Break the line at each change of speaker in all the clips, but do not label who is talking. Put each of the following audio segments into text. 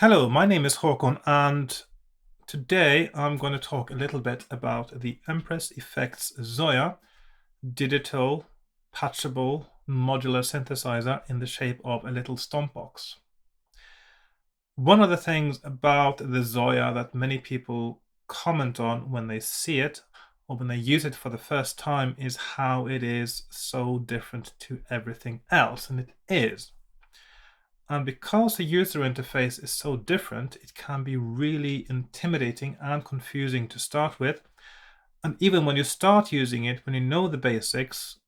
Hello, my name is Hakon, and today I'm going to talk a little bit about the Empress Effects Zoya digital patchable modular synthesizer in the shape of a little stomp box. One of the things about the Zoya that many people comment on when they see it or when they use it for the first time is how it is so different to everything else, and it is. And because the user interface is so different, it can be really intimidating and confusing to start with. And even when you start using it, when you know the basics,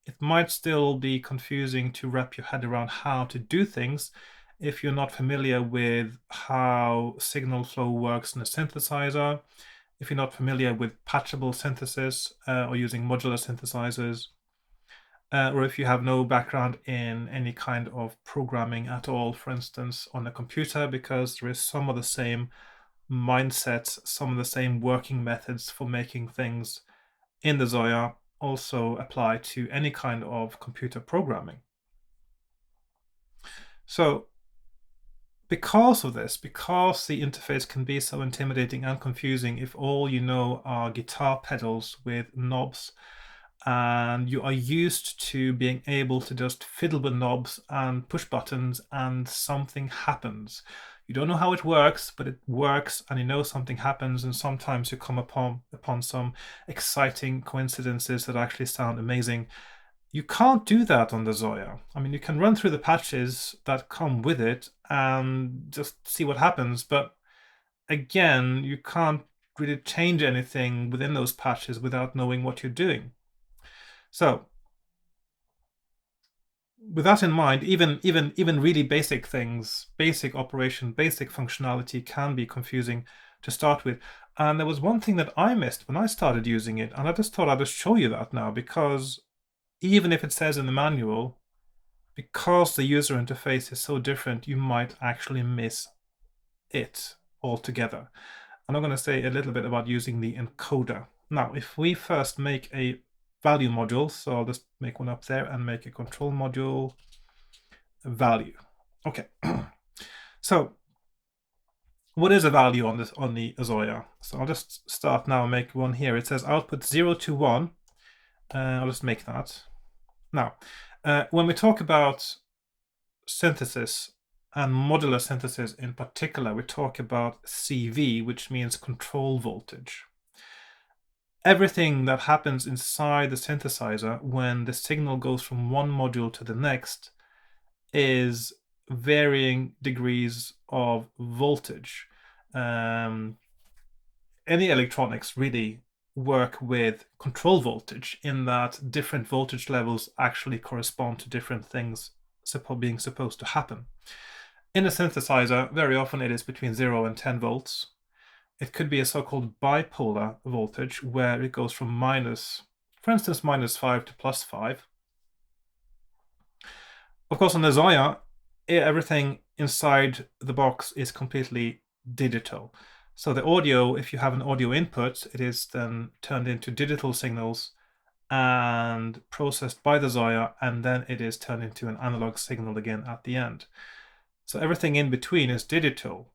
it might still be confusing to wrap your head around how to do things if you're not familiar with how signal flow works in a synthesizer, if you're not familiar with patchable synthesis or using modular synthesizers, or if you have no background in any kind of programming at all, for instance, on a computer, because there is some of the same mindsets, some of the same working methods for making things in the Zoya also apply to any kind of computer programming. So because of this, because the interface can be so intimidating and confusing if all you know are guitar pedals with knobs, and you are used to being able to just fiddle with knobs and push buttons and something happens. You don't know how it works, but it works, and you know something happens, and sometimes you come upon some exciting coincidences that actually sound amazing. You can't do that on the Zoya. I mean, you can run through the patches that come with it and just see what happens, but again, you can't really change anything within those patches without knowing what you're doing. So with that in mind, even really basic things, basic operation, basic functionality can be confusing to start with. And there was one thing that I missed when I started using it, and I just thought I'd just show you that now, because even if it says in the manual, because the user interface is so different, you might actually miss it altogether. And I'm going to say a little bit about using the encoder. Now, if we first make a value module, so I'll just make one up there and make a control module value. Okay. So what is a value on the Zoya? So I'll just start now and make one here. It says output 0 to 1. I'll just make that. Now, when we talk about synthesis and modular synthesis in particular, we talk about CV, which means control voltage. Everything that happens inside the synthesizer when the signal goes from one module to the next is varying degrees of voltage. Any electronics really work with control voltage in that different voltage levels actually correspond to different things being supposed to happen. In a synthesizer, very often it is between 0 and 10 volts. It could be a so-called bipolar voltage where it goes from minus, for instance, -5 to +5. Of course, on the Zoya, everything inside the box is completely digital. So the audio, if you have an audio input, it is then turned into digital signals and processed by the Zoya, and then it is turned into an analog signal again at the end. So everything in between is digital.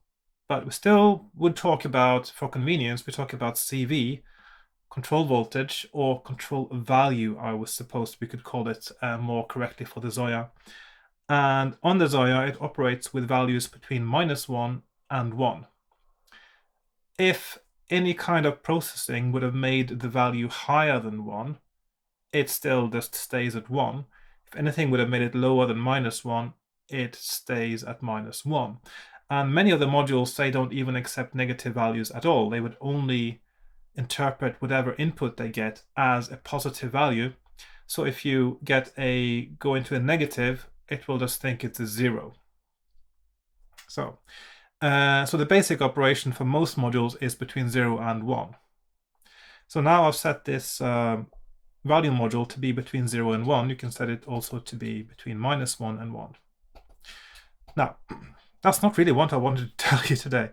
But we still would talk about, for convenience, we talk about CV, control voltage, or control value, I was supposed we could call it more correctly for the Zoya. And on the Zoya, it operates with values between -1 and 1. If any kind of processing would have made the value higher than 1, it still just stays at 1. If anything would have made it lower than -1, it stays at -1. And many of the modules, they don't even accept negative values at all. They would only interpret whatever input they get as a positive value. So if you go into a negative, it will just think it's a 0. So the basic operation for most modules is between 0 and 1. So now I've set this value module to be between 0 and 1. You can set it also to be between -1 and 1. Now, that's not really what I wanted to tell you today.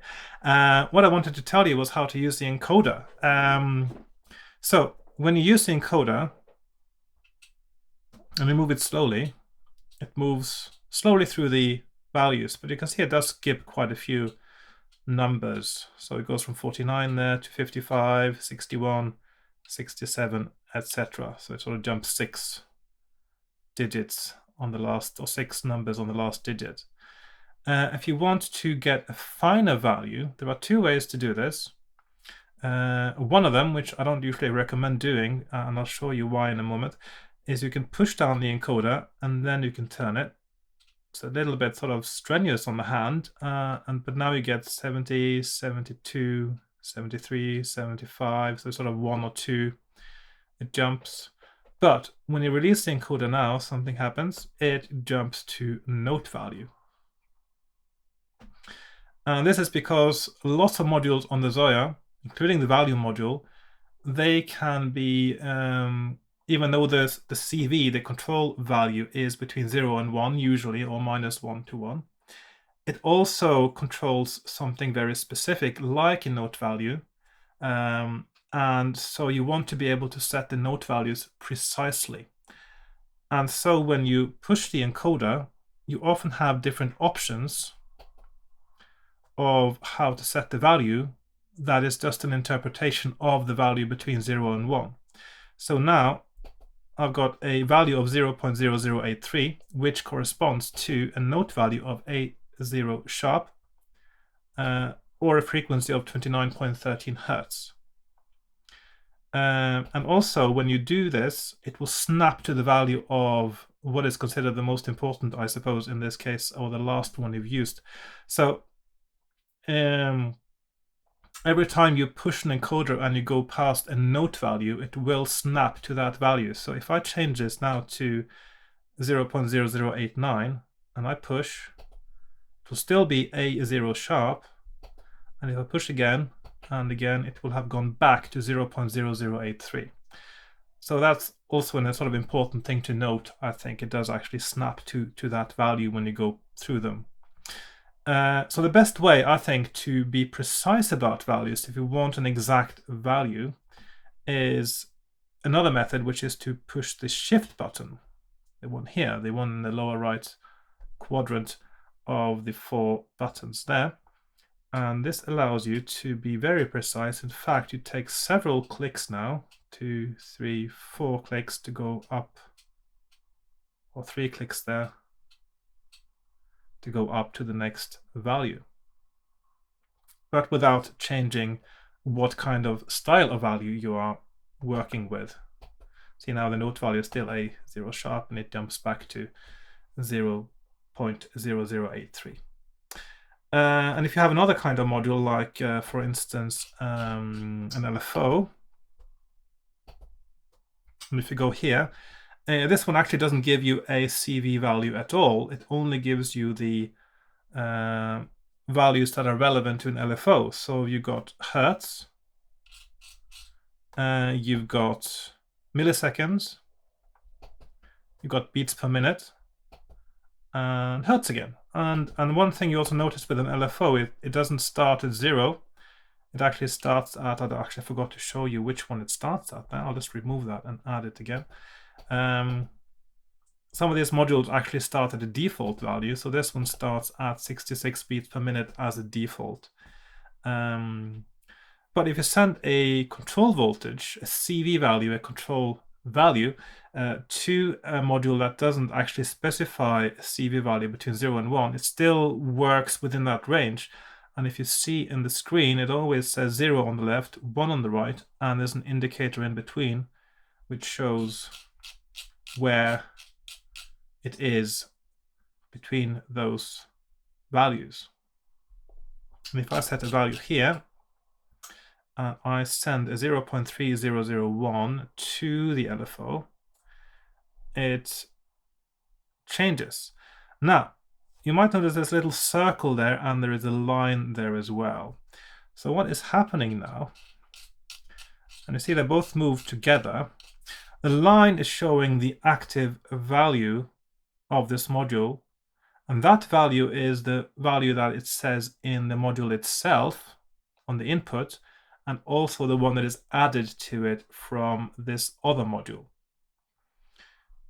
What I wanted to tell you was how to use the encoder. So when you use the encoder and we move it slowly, it moves slowly through the values, but you can see it does skip quite a few numbers. So it goes from 49 there to 55, 61, 67, etc. So it sort of jumps 6 digits on the last, or 6 numbers on the last digit. If you want to get a finer value, there are 2 ways to do this. One of them, which I don't usually recommend doing, and I'll show you why in a moment, is you can push down the encoder and then you can turn it. It's a little bit sort of strenuous on the hand, but now you get 70, 72, 73, 75, so sort of 1 or 2 it jumps. But when you release the encoder now, something happens. It jumps to note value. And this is because lots of modules on the Zoya, including the value module, they can be, even though the CV, the control value, is between 0 and 1 usually, or -1 to 1, it also controls something very specific, like a note value. And so you want to be able to set the note values precisely. And so when you push the encoder, you often have different options of how to set the value that is just an interpretation of the value between 0 and 1. So now I've got a value of 0.0083, which corresponds to a note value of A0 sharp, or a frequency of 29.13 hertz. And also, when you do this, it will snap to the value of what is considered the most important, I suppose, in this case, or the last one you've used. So every time you push an encoder and you go past a note value, it will snap to that value. So if I change this now to 0.0089 and I push, it will still be A0 sharp. And if I push again and again, it will have gone back to 0.0083. So that's also a sort of important thing to note. I think it does actually snap to that value when you go through them. So the best way, I think, to be precise about values, if you want an exact value, is another method, which is to push the shift button, the one here, the one in the lower right quadrant of the 4 buttons there. And this allows you to be very precise. In fact, you take several clicks now, 2, 3, 4 clicks to go up, or 3 clicks there to go up to the next value, but without changing what kind of style of value you are working with. See, now the note value is still A0 sharp and it jumps back to 0.0083. And if you have another kind of module, like for instance an LFO, and if you go here, this one actually doesn't give you a CV value at all. It only gives you the values that are relevant to an LFO. So you've got hertz, you've got milliseconds, you've got beats per minute, and hertz again. And one thing you also notice with an LFO, it doesn't start at 0. It actually starts at, I actually forgot to show you which one it starts at. Now I'll just remove that and add it again. Some of these modules actually start at a default value, so this one starts at 66 beats per minute as a default. But if you send a control voltage, a CV value, a control value, to a module that doesn't actually specify a CV value between 0 and 1, it still works within that range. And if you see in the screen, it always says 0 on the left, 1 on the right, and there's an indicator in between which shows where it is between those values. And if I set a value here, I send a 0.3001 to the LFO, it changes. Now, you might notice this little circle there, and there is a line there as well. So what is happening now, and you see they both move together, the line is showing the active value of this module, and that value is the value that it says in the module itself on the input, and also the one that is added to it from this other module.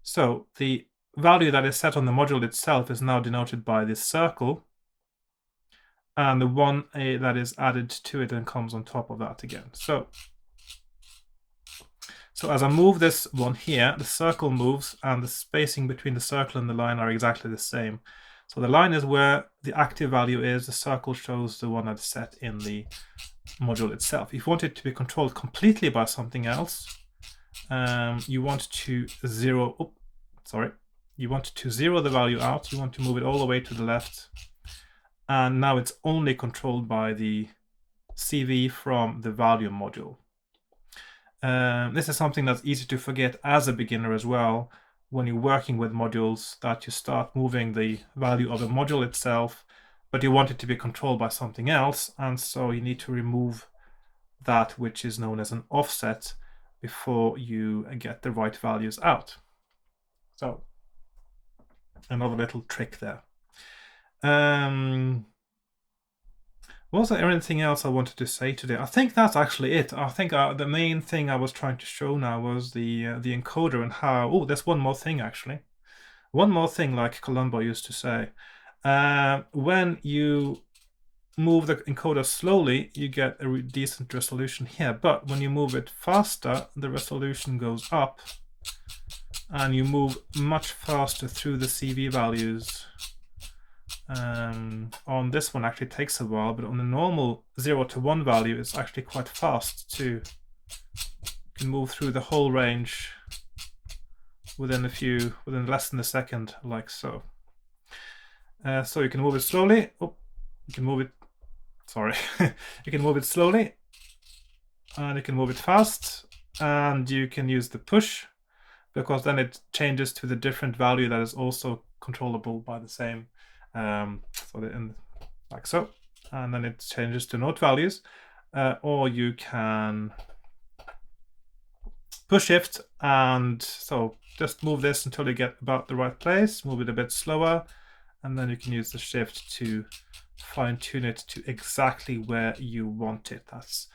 So the value that is set on the module itself is now denoted by this circle, and the one that is added to it then comes on top of that again. So as I move this one here, the circle moves, and the spacing between the circle and the line are exactly the same. So the line is where the active value is, the circle shows the one that's set in the module itself. If you want it to be controlled completely by something else, you want to zero the value out. You want to move it all the way to the left, and now it's only controlled by the CV from the value module. This is something that's easy to forget as a beginner as well, when you're working with modules, that you start moving the value of the module itself, but you want it to be controlled by something else, and so you need to remove that which is known as an offset before you get the right values out. So another little trick there. Was there anything else I wanted to say today? I think that's actually it. I think the main thing I was trying to show now was the encoder and how... Oh, there's one more thing, actually. One more thing, like Columbo used to say. When you move the encoder slowly, you get a decent resolution here. But when you move it faster, the resolution goes up. And you move much faster through the CV values. On this one actually takes a while, but on the normal 0 to 1 value, it's actually quite fast too. You can move through the whole range within less than a second, like so. So you can move it slowly. Oh, you can move it. Sorry, you can move it slowly, and you can move it fast, and you can use the push, because then it changes to the different value that is also controllable by the same. Like so, and then it changes to note values, or you can push shift, and so just move this until you get about the right place, move it a bit slower, and then you can use the shift to fine-tune it to exactly where you want it. That's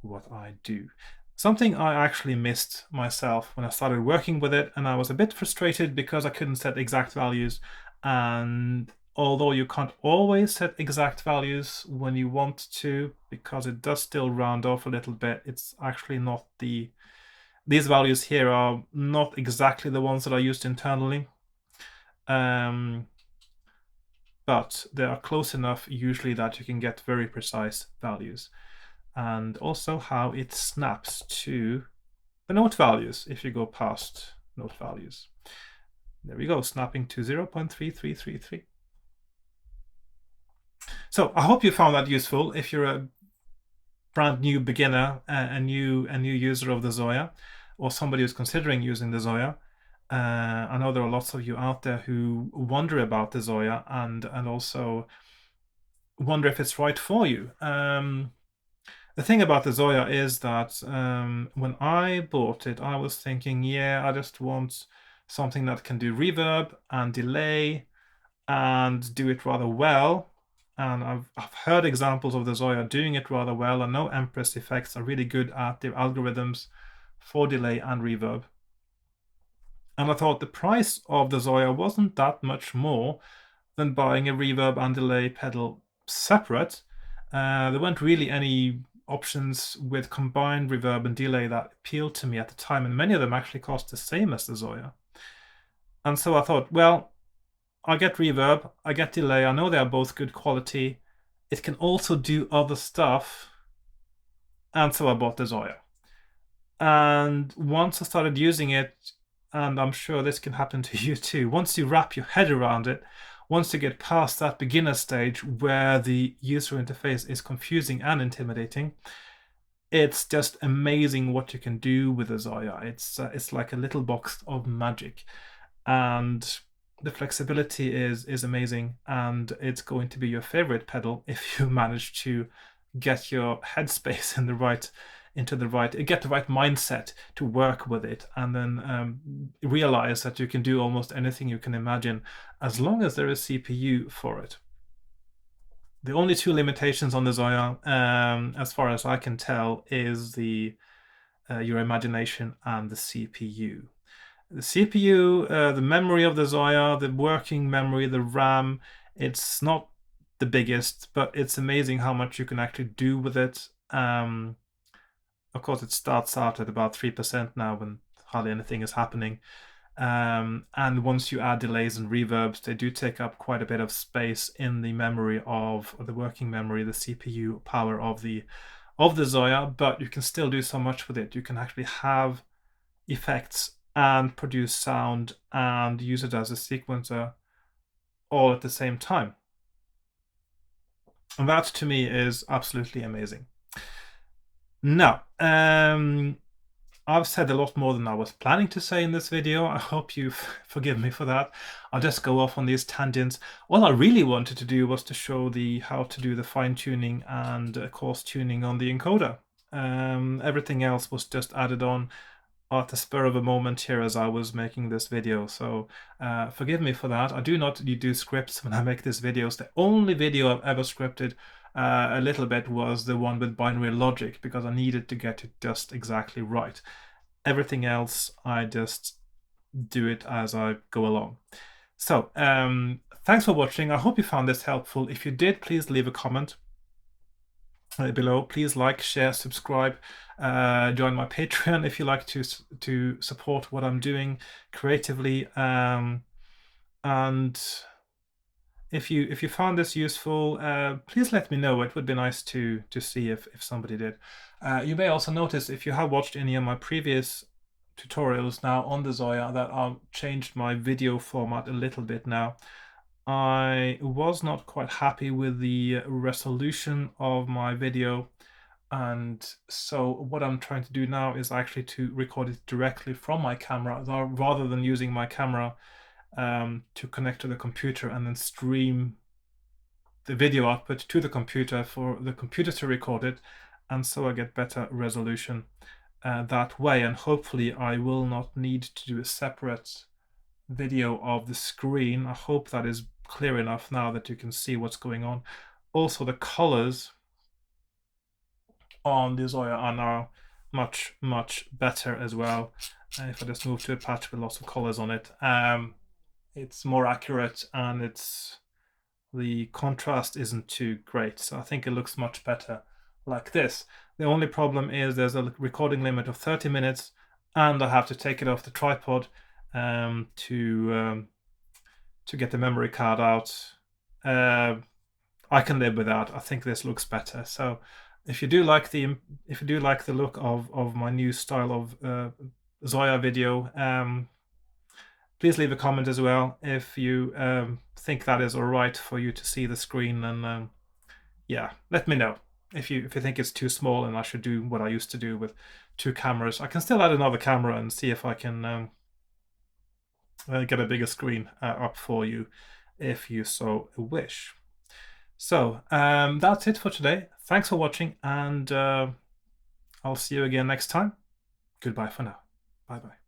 what I do. Something I actually missed myself when I started working with it, and I was a bit frustrated because I couldn't set exact values. And although you can't always set exact values when you want to, because it does still round off a little bit, it's actually not these values here are not exactly the ones that are used internally. But they are close enough usually that you can get very precise values. And also how it snaps to the note values if you go past note values. There we go, snapping to 0.3333. So I hope you found that useful. If you're a brand new beginner, a new user of the Zoya, or somebody who's considering using the Zoya, I know there are lots of you out there who wonder about the Zoya and also wonder if it's right for you. The thing about the Zoya is that when I bought it, I was thinking, yeah, I just want something that can do reverb and delay and do it rather well. And I've heard examples of the Zoya doing it rather well. I know Empress effects are really good at their algorithms for delay and reverb. And I thought the price of the Zoya wasn't that much more than buying a reverb and delay pedal separate. There weren't really any options with combined reverb and delay that appealed to me at the time, and many of them actually cost the same as the Zoya. And so I thought, well, I get reverb, I get delay, I know they are both good quality, it can also do other stuff, and so I bought the Zoya. And once I started using it, and I'm sure this can happen to you too, once you wrap your head around it, once you get past that beginner stage where the user interface is confusing and intimidating, it's just amazing what you can do with a Zoya. It's like a little box of magic, and the flexibility is amazing, and it's going to be your favorite pedal if you manage to get your headspace in the right get the right mindset to work with it, and then realize that you can do almost anything you can imagine as long as there is CPU for it. The only two limitations on the Zoya, as far as I can tell, is your imagination and the CPU. The CPU, the memory of the Zoya, the working memory, the RAM, it's not the biggest, but it's amazing how much you can actually do with it. Of course, it starts out at about 3% now when hardly anything is happening. And once you add delays and reverbs, they do take up quite a bit of space in the memory of the working memory, the CPU power of the Zoya, but you can still do so much with it. You can actually have effects and produce sound and use it as a sequencer all at the same time. And that to me is absolutely amazing. Now, I've said a lot more than I was planning to say in this video. I hope you forgive me for that. I'll just go off on these tangents. All I really wanted to do was to show how to do the fine-tuning and coarse tuning on the encoder. Everything else was just added on at the spur of a moment here as I was making this video, so forgive me for that. I do not do scripts when I make these videos. The only video I've ever scripted a little bit was the one with binary logic, because I needed to get it just exactly right. Everything else I just do it as I go along. So thanks for watching. I hope you found this helpful. If you did, please leave a comment below. Please like, share, subscribe, join my Patreon if you like to support what I'm doing creatively, and if you found this useful, please let me know. It would be nice to see if somebody did. You may also notice, if you have watched any of my previous tutorials now on the Zoya, that I've changed my video format a little bit now. I was not quite happy with the resolution of my video, and so what I'm trying to do now is actually to record it directly from my camera rather than using my camera to connect to the computer and then stream the video output to the computer for the computer to record it, and so I get better resolution that way. And hopefully I will not need to do a separate video of the screen. I hope that is clear enough now that you can see what's going on. Also, the colors on the Zoya are now much better as well. If I just move to a patch with lots of colors on it, it's more accurate, and the contrast isn't too great, so I think it looks much better like this. The only problem is there's a recording limit of 30 minutes, and I have to take it off the tripod to get the memory card out. I can live with that. I think this looks better. So if you do like the look of my new style of Zoya video, please leave a comment as well if you think that is all right for you to see the screen, and yeah, let me know if you think it's too small and I should do what I used to do with 2 cameras. I can still add another camera and see if I can get a bigger screen up for you if you so wish. So that's it for today. Thanks for watching, and I'll see you again next time. Goodbye for now. Bye bye.